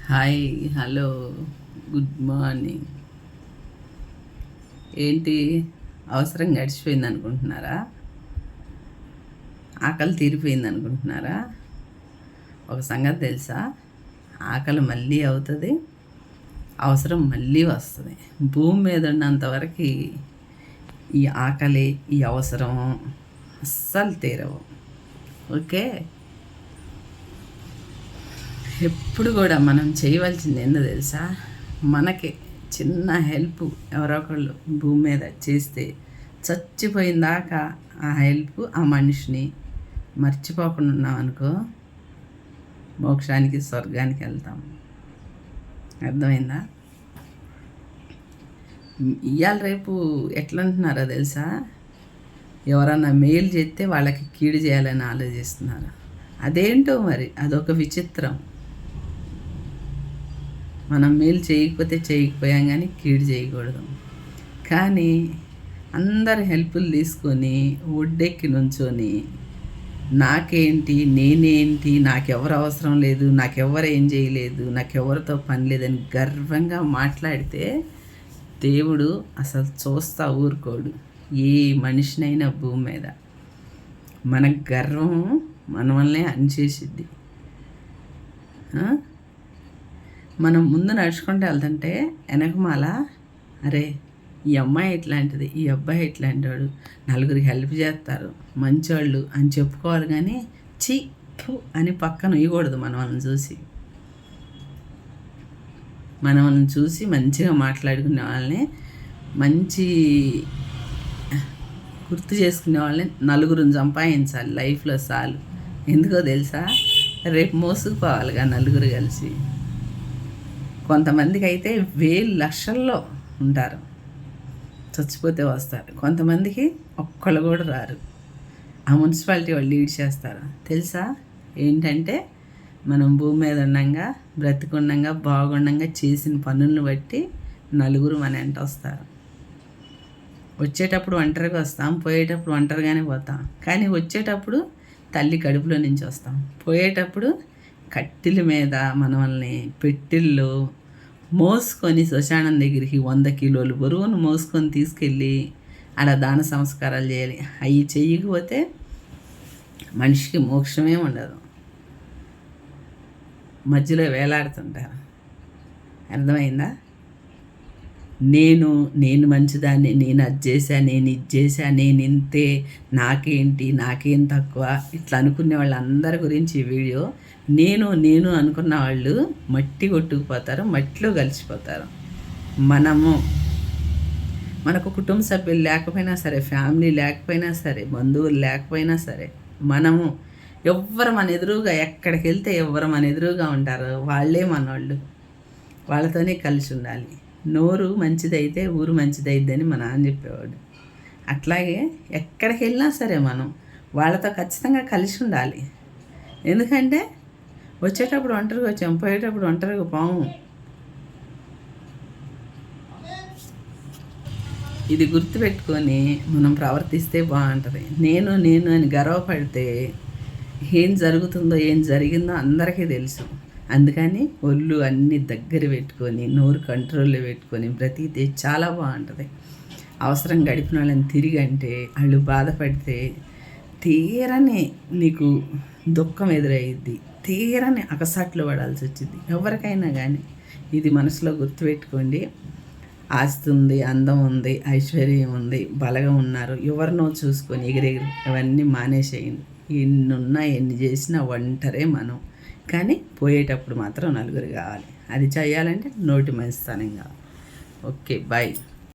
Hi, hello, good morning. ఏంటి, అవసరం గడిచిపోయింది అనుకుంటున్నారా? ఆకలి తీరిపోయింది అనుకుంటున్నారా? ఒక సంగతి తెలుసా? ఆకలి మళ్ళీ అవుతుంది, అవసరం మళ్ళీ వస్తుంది. భూమి మీద ఉన్నంతవరకు ఈ ఆకలి, ఈ అవసరం అస్సలు తీరవు. ఓకే, ఎప్పుడు కూడా మనం చేయవలసింది ఏందో తెలుసా? మనకి చిన్న హెల్ప్ ఎవరో ఒకళ్ళు భూమి మీద చేస్తే చచ్చిపోయిందాకా ఆ హెల్ప్ ఆ మనిషిని మర్చిపోకుండా ఉన్నాం అనుకో, మోక్షానికి స్వర్గానికి వెళ్తాం. అర్థమైందా? ఇవాళ రేపు ఎట్లంటున్నారో తెలుసా? ఎవరన్నా మేలు చేస్తే వాళ్ళకి కీడు చేయాలని ఆలోచిస్తున్నారు. అదేంటో మరి, అదొక విచిత్రం. మనం మేలు చేయకపోతే చేయకపోయాం, కానీ కీడు చేయకూడదు. కానీ అందరు హెల్ప్లు తీసుకొని ఒడ్డెక్కి నుంచొని నాకేంటి, నేనేంటి, నాకెవరు అవసరం లేదు, నాకెవరు ఏం చేయలేదు, నాకెవరితో పని లేదని గర్వంగా మాట్లాడితే దేవుడు అసలు చూస్తా ఊరుకోడు. ఏ మనిషినైనా భూమి మీద మన గర్వం మన వల్లనే అనిచేసిద్ది. మనం ముందు నడుచుకుంటూ వెళ్తుంటే వెనకమాల, అరే ఈ అమ్మాయి ఇట్లాంటిది, ఈ అబ్బాయి ఇట్లాంటివాడు, నలుగురికి హెల్ప్ చేస్తారు, మంచోళ్ళు అని చెప్పుకోవాలి. కానీ చి అని పక్కన ఇవ్వకూడదు. మనల్ని చూసి మంచిగా మాట్లాడుకునే వాళ్ళని, మంచి గుర్తు చేసుకునే వాళ్ళని నలుగురిని సంపాదించాలి లైఫ్లో చాలు. ఎందుకో తెలుసా? రేపు మోసుకుపోవాలిగా నలుగురు కలిసి. కొంతమందికి అయితే వేలు లక్షల్లో ఉంటారు, చచ్చిపోతే వస్తారు. కొంతమందికి ఒక్కళ్ళు కూడా రారు. ఆ మున్సిపాలిటీ వాళ్ళు లీడ్ చేస్తారు. తెలుసా ఏంటంటే, మనం భూమి మీద ఉండంగా, బ్రతికుండంగా, బాగుండంగా చేసిన పనులను బట్టి నలుగురు మన వెంట వస్తారు. వచ్చేటప్పుడు ఒంటరిగా వస్తాం, పోయేటప్పుడు ఒంటరిగానే పోతాం. కానీ వచ్చేటప్పుడు తల్లి కడుపులో నుంచి వస్తాం, పోయేటప్పుడు కట్టెల మీద మనల్ని పెట్టిల్లో మోసుకొని శ్మశానం దగ్గరికి 100 కిలోలు బరువును మోసుకొని తీసుకెళ్ళి ఆడ దాన సంస్కారాలు చేయాలి. అవి చెయ్యకపోతే మనిషికి మోక్షమే ఉండదు. మధ్యలో వేలాడుతుంటారు. అర్థమైందా? నేను మంచిదాన్ని, నేను అది చేశా, నేను ఇది చేశా, నేను ఇంతే, నాకేం తక్కువ, ఇట్లా అనుకునే వాళ్ళందరి గురించి ఈ వీడియో. నేను అనుకున్న వాళ్ళు మట్టి కొట్టుకుపోతారు, మట్టిలో కలిసిపోతారు. మనకు కుటుంబ సభ్యులు లేకపోయినా సరే, ఫ్యామిలీ లేకపోయినా సరే, బంధువులు లేకపోయినా సరే, ఎవ్వరు మన ఎదురుగా, ఎక్కడికి వెళ్తే ఎవ్వరు మన ఎదురుగా ఉంటారో వాళ్ళే మనోళ్ళు. వాళ్ళతోనే కలిసి ఉండాలి. నోరు మంచిదైతే ఊరు మంచిదైద్దని మా నాన్న చెప్పేవాడు. అట్లాగే ఎక్కడికి వెళ్ళినా సరే మనం వాళ్ళతో ఖచ్చితంగా కలిసి ఉండాలి. ఎందుకంటే వచ్చేటప్పుడు ఒంటరిగా వచ్చాం, పోయేటప్పుడు ఒంటరిగా పోము. ఇది గుర్తుపెట్టుకొని మనం ప్రవర్తిస్తే బాగుంటుంది. నేను అని గర్వపడితే ఏం జరుగుతుందో, ఏం జరిగిందో అందరికీ తెలుసు. అందుకని ఒళ్ళు అన్నీ దగ్గర పెట్టుకొని, నోరు కంట్రోల్లో పెట్టుకొని బ్రతికితే చాలా బాగుంటుంది. అవసరం గడిపిన వాళ్ళని తిరిగి అంటే, వాళ్ళు బాధపడితే తీరని నీకు దుఃఖం ఎదురయ్యిద్ది, తీరని అకసాట్లు పడాల్సి వచ్చింది ఎవరికైనా. కానీ ఇది మనసులో గుర్తుపెట్టుకోండి. ఆస్తి ఉంది, అందం ఉంది, ఐశ్వర్యం ఉంది, బలగం ఉన్నారు, ఎవరినో చూసుకొని ఎగిరెగిరి అవన్నీ మానేసేయండి. ఎన్ని చేసినా ఒంటరే మనం. కానీ పోయేటప్పుడు మాత్రం నలుగురు కావాలి. అది చేయాలంటే నోటి మంచితనం కావాలి. Okay, bye.